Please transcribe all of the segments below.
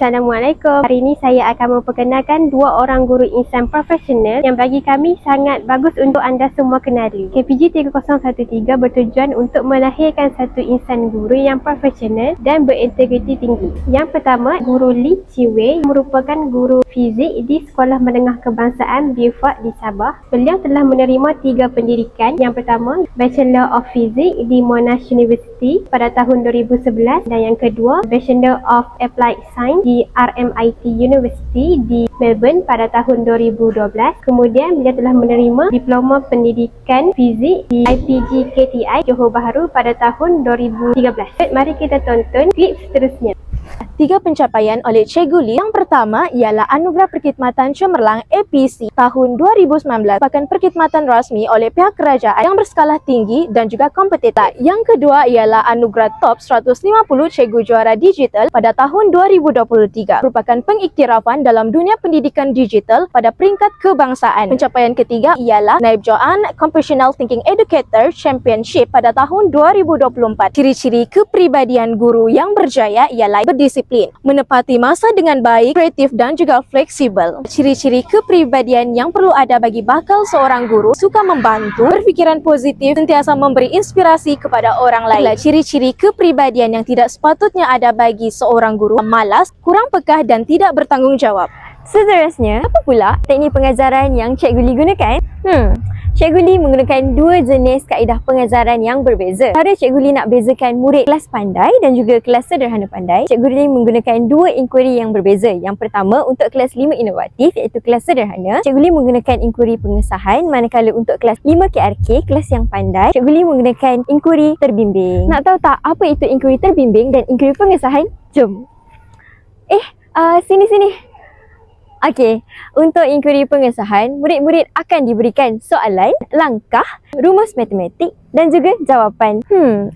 Assalamualaikum. Hari ini saya akan memperkenalkan dua orang guru insan profesional yang bagi kami sangat bagus untuk anda semua kenali. KPG 3013 bertujuan untuk melahirkan satu insan guru yang profesional dan berintegriti tinggi. Yang pertama, Guru Lee Chi Wei merupakan guru fizik di Sekolah Menengah Kebangsaan Beaufort di Sabah. Beliau telah menerima 3 pendidikan. Yang pertama, Bachelor of Physics di Monash University pada tahun 2011, dan yang kedua, Bachelor of Applied Science di RMIT University di Melbourne pada tahun 2012. Kemudian beliau telah menerima Diploma Pendidikan Fizik di IPG KTI Johor Bahru pada tahun 2013. Mari kita tonton klip seterusnya. 3 pencapaian oleh Cikgu Lee. Yang pertama ialah Anugerah Perkhidmatan Cemerlang APC tahun 2019, merupakan perkhidmatan rasmi oleh pihak kerajaan yang berskala tinggi dan juga kompetitif. Yang kedua ialah Anugerah Top 150 Cikgu Juara Digital pada tahun 2023, merupakan pengiktirafan dalam dunia pendidikan digital pada peringkat kebangsaan. Pencapaian ketiga ialah Naib Joan Computational Thinking Educator Championship pada tahun 2024. Ciri-ciri kepribadian guru yang berjaya ialah berdisiplin, menepati masa dengan baik, kreatif dan juga fleksibel. Ciri-ciri kepribadian yang perlu ada bagi bakal seorang guru: suka membantu, berfikiran positif, sentiasa memberi inspirasi kepada orang lain. Ciri-ciri kepribadian yang tidak sepatutnya ada bagi seorang guru: malas, kurang pekah dan tidak bertanggung jawab. Seterusnya, apa pula teknik pengajaran yang Cikgu Lee gunakan? Cikgu Lee menggunakan 2 jenis kaedah pengajaran yang berbeza. Cara Cikgu Lee nak bezakan murid kelas pandai dan juga kelas sederhana pandai, Cikgu Lee menggunakan 2 inquiry yang berbeza. Yang pertama, untuk kelas 5 inovatif iaitu kelas sederhana, Cikgu Lee menggunakan inquiry pengesahan, manakala untuk kelas 5 KRK, kelas yang pandai, Cikgu Lee menggunakan inquiry terbimbing. Nak tahu tak apa itu inquiry terbimbing dan inquiry pengesahan? Jom. Sini. Okey, untuk inquiry pengesahan, murid-murid akan diberikan soalan, langkah, rumus matematik dan juga jawapan.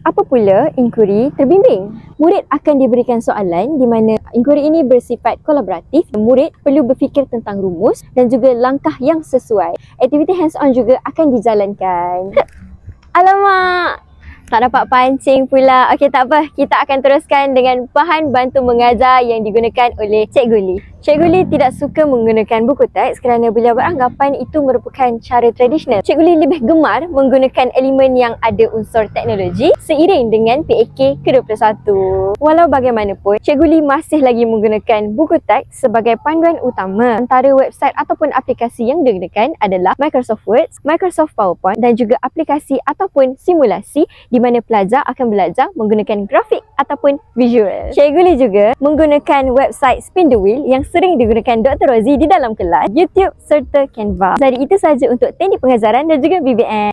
Apa pula inquiry terbimbing? Murid akan diberikan soalan di mana inquiry ini bersifat kolaboratif. Murid perlu berfikir tentang rumus dan juga langkah yang sesuai. Aktiviti hands-on juga akan dijalankan. Alamak! Tak dapat pancing pula. Okey, tak apa. Kita akan teruskan dengan bahan bantu mengajar yang digunakan oleh Cikgu Lee. Cikgu Lee tidak suka menggunakan buku teks kerana beliau beranggapan itu merupakan cara tradisional. Cikgu Lee lebih gemar menggunakan elemen yang ada unsur teknologi seiring dengan PAK ke-21. Walau bagaimanapun, Cikgu Lee masih lagi menggunakan buku teks sebagai panduan utama. Antara website ataupun aplikasi yang digunakan adalah Microsoft Word, Microsoft PowerPoint dan juga aplikasi ataupun simulasi di mana pelajar akan belajar menggunakan grafik ataupun visual. Cikgu Lee juga menggunakan website Spin the Wheel yang sering digunakan Dr. Rozi di dalam kelas, YouTube serta Canva. Jadi itu sahaja untuk teknik pengajaran dan juga BBM.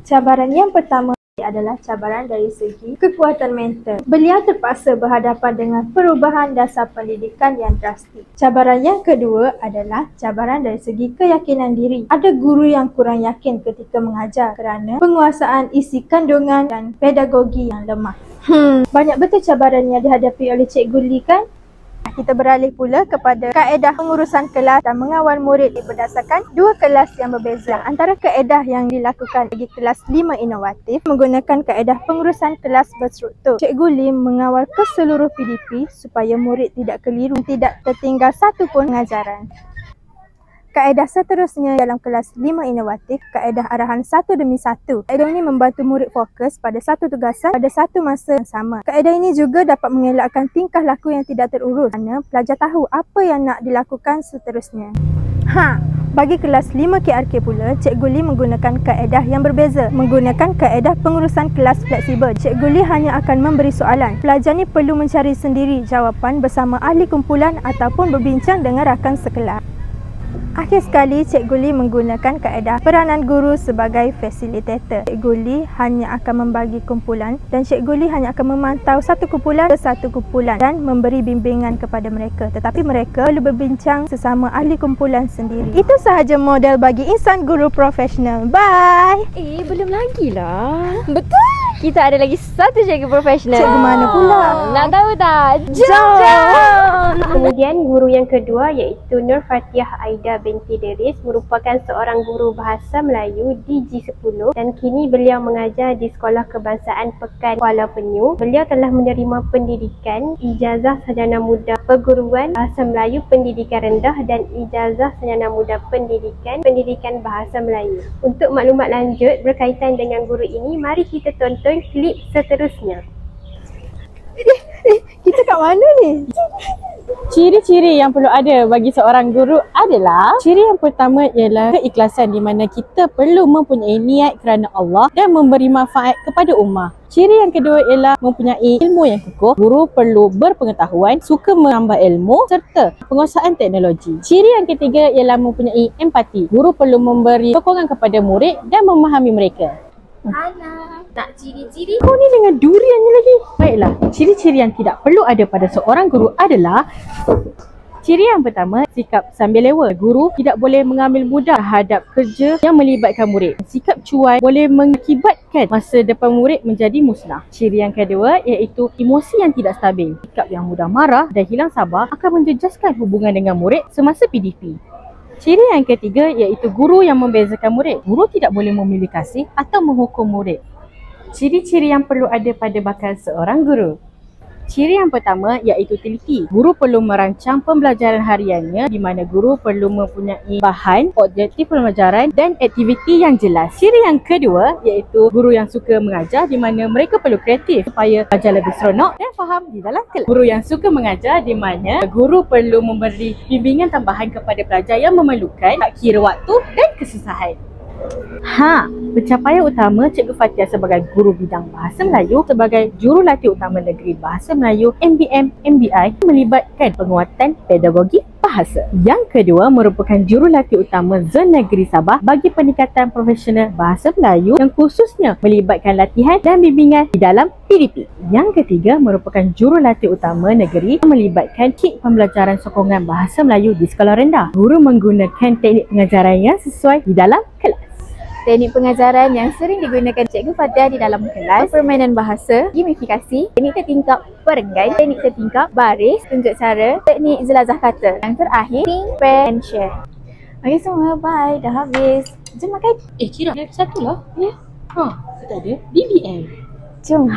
Cabaran yang pertama adalah cabaran dari segi kekuatan mental. Beliau terpaksa berhadapan dengan perubahan dasar pendidikan yang drastik. Cabaran yang kedua adalah cabaran dari segi keyakinan diri. Ada guru yang kurang yakin ketika mengajar kerana penguasaan isi kandungan dan pedagogi yang lemah. Banyak betul cabaran yang dihadapi oleh Cikgu Lee kan? Kita beralih pula kepada kaedah pengurusan kelas dan mengawal murid berdasarkan 2 kelas yang berbeza. Antara kaedah yang dilakukan bagi kelas 5 inovatif menggunakan kaedah pengurusan kelas berstruktur. Cikgu Lee mengawal keseluruh PDP supaya murid tidak keliru dan tidak tertinggal satu pun pengajaran. Kaedah seterusnya dalam kelas 5 inovatif, kaedah arahan 1 demi 1. Kaedah ini membantu murid fokus pada satu tugasan pada satu masa yang sama. Kaedah ini juga dapat mengelakkan tingkah laku yang tidak terurus kerana pelajar tahu apa yang nak dilakukan seterusnya. Bagi kelas 5 KRK pula, Cikgu Lee menggunakan kaedah yang berbeza. Menggunakan kaedah pengurusan kelas fleksibel. Cikgu Lee hanya akan memberi soalan. Pelajar ni perlu mencari sendiri jawapan bersama ahli kumpulan ataupun berbincang dengan rakan sekelas. Akhir sekali, Cikgu Lee menggunakan kaedah peranan guru sebagai fasilitator. Cikgu Lee hanya akan membagi kumpulan dan Cikgu Lee hanya akan memantau satu kumpulan ke satu kumpulan dan memberi bimbingan kepada mereka. Tetapi mereka perlu berbincang sesama ahli kumpulan sendiri. Itu sahaja model bagi insan guru profesional. Bye! Belum lagi lah. Betul! Kita ada lagi satu cikgu profesional. Cikgu mana pula? Nak tahu tak? Kemudian guru yang kedua iaitu Nur Fatiah Aida binti Deris merupakan seorang guru bahasa Melayu di G10 dan kini beliau mengajar di Sekolah Kebangsaan Pekan Kuala Penyu. Beliau telah menerima pendidikan Ijazah Sarjana Muda Perguruan Bahasa Melayu Pendidikan Rendah dan Ijazah Sarjana Muda Pendidikan Bahasa Melayu. Untuk maklumat lanjut berkaitan dengan guru ini, mari kita tonton klip seterusnya. Kita kat mana ni? Ciri-ciri yang perlu ada bagi seorang guru adalah, ciri yang pertama ialah keikhlasan, di mana kita perlu mempunyai niat kerana Allah dan memberi manfaat kepada ummah. Ciri yang kedua ialah mempunyai ilmu yang kukuh. Guru perlu berpengetahuan, suka menambah ilmu serta penguasaan teknologi. Ciri yang ketiga ialah mempunyai empati. Guru perlu memberi sokongan kepada murid dan memahami mereka. Hana, nak ciri-ciri? Kau ni dengan duriannya lagi. Baiklah, ciri-ciri yang tidak perlu ada pada seorang guru adalah, ciri yang pertama, sikap sambil lewa. Guru tidak boleh mengambil mudah terhadap kerja yang melibatkan murid. Sikap cuai boleh mengakibatkan masa depan murid menjadi musnah. Ciri yang kedua iaitu emosi yang tidak stabil. Sikap yang mudah marah dan hilang sabar akan menjejaskan hubungan dengan murid semasa PDP. Ciri yang ketiga iaitu guru yang membezakan murid. Guru tidak boleh memilih kasih atau menghukum murid. Ciri-ciri yang perlu ada pada bakal seorang guru. Ciri yang pertama iaitu teliti. Guru perlu merancang pembelajaran hariannya, di mana guru perlu mempunyai bahan, objektif pembelajaran dan aktiviti yang jelas. Ciri yang kedua iaitu guru yang suka mengajar, di mana mereka perlu kreatif supaya belajar lebih seronok dan faham di dalam kelas. Guru yang suka mengajar, di mana guru perlu memberi bimbingan tambahan kepada pelajar yang memerlukan, tak kira waktu dan kesusahan. Pencapaian utama Cikgu Fatia sebagai guru bidang Bahasa Melayu sebagai Jurulatih Utama Negeri Bahasa Melayu MBM MBI melibatkan penguatan pedagogi bahasa. Yang kedua merupakan Jurulatih Utama Zon Negeri Sabah bagi peningkatan profesional Bahasa Melayu yang khususnya melibatkan latihan dan bimbingan di dalam PDP. Yang ketiga merupakan Jurulatih Utama Negeri yang melibatkan kit pembelajaran sokongan Bahasa Melayu di sekolah rendah. Guru menggunakan teknik pengajaran yang sesuai di dalam kelas. Teknik pengajaran yang sering digunakan Cikgu Fatia di dalam kelas: permainan bahasa, gamifikasi, teknik tertingkap perenggan, teknik tertingkap baris, tunjuk cara, teknik jelajah kata. Yang terakhir, think, pair and share. Okey semua, bye. Dah habis. Jom makan. Kira satu lah. Ya. Tak ada. BBM. Jom.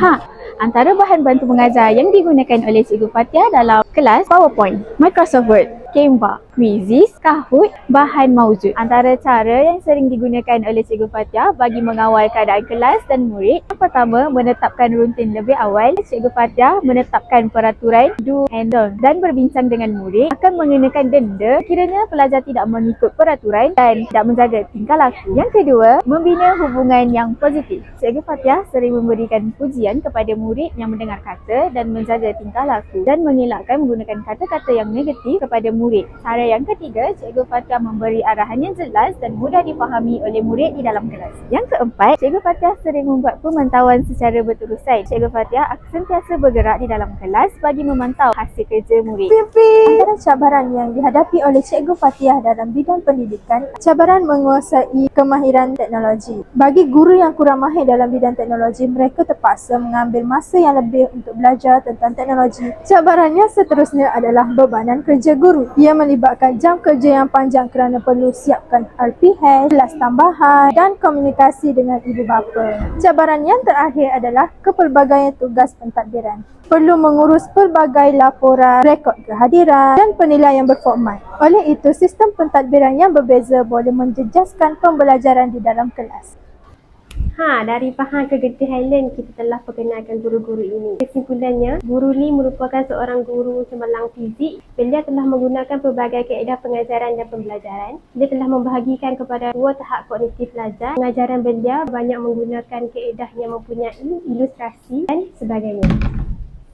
Antara bahan bantu mengajar yang digunakan oleh Cikgu Fatia dalam kelas: PowerPoint, Microsoft Word, Canva, Quizzes, Kahoot, bahan maujud. Antara cara yang sering digunakan oleh Cikgu Fatia bagi mengawal keadaan kelas dan murid: yang pertama, menetapkan rutin lebih awal. Cikgu Fatia menetapkan peraturan do and don't dan berbincang dengan murid akan mengenakan denda kiranya pelajar tidak mengikut peraturan dan tidak menjaga tingkah laku. Yang kedua, membina hubungan yang positif. Cikgu Fatia sering memberikan pujian kepada murid yang mendengar kata dan menjaga tingkah laku dan mengelakkan menggunakan kata-kata yang negatif kepada murid. Cara yang ketiga, Cikgu Fatia memberi arahan yang jelas dan mudah difahami oleh murid di dalam kelas. Yang keempat, Cikgu Fatia sering membuat pemantauan secara berterusan. Cikgu Fatia akan sentiasa bergerak di dalam kelas bagi memantau hasil kerja murid. Antara cabaran yang dihadapi oleh Cikgu Fatia dalam bidang pendidikan, cabaran menguasai kemahiran teknologi. Bagi guru yang kurang mahir dalam bidang teknologi, mereka terpaksa mengambil masa yang lebih untuk belajar tentang teknologi. Cabarannya seterusnya adalah bebanan kerja guru. Ia melibatkan jam kerja yang panjang kerana perlu siapkan RPH, kelas tambahan dan komunikasi dengan ibu bapa. Cabaran yang terakhir adalah kepelbagaian tugas pentadbiran. Perlu mengurus pelbagai laporan, rekod kehadiran dan penilaian berformat. Oleh itu, sistem pentadbiran yang berbeza boleh menjejaskan pembelajaran di dalam kelas. Dari Pahang ke Genting Highland, kita telah perkenalkan guru-guru ini. Kesimpulannya, Guru Lee merupakan seorang guru cemerlang fizik. Beliau telah menggunakan pelbagai kaedah pengajaran dan pembelajaran. Dia telah membahagikan kepada dua tahap kognitif pelajar. Pengajaran beliau banyak menggunakan kaedah yang mempunyai ilustrasi dan sebagainya.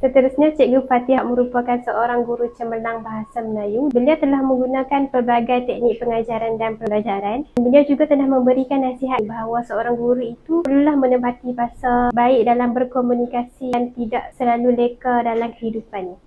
Seterusnya, Cikgu Fatia merupakan seorang guru cemerlang Bahasa Melayu. Beliau telah menggunakan pelbagai teknik pengajaran dan pembelajaran. Beliau juga telah memberikan nasihat bahawa seorang guru itu perlulah menepati bahasa baik dalam berkomunikasi dan tidak selalu leka dalam kehidupannya.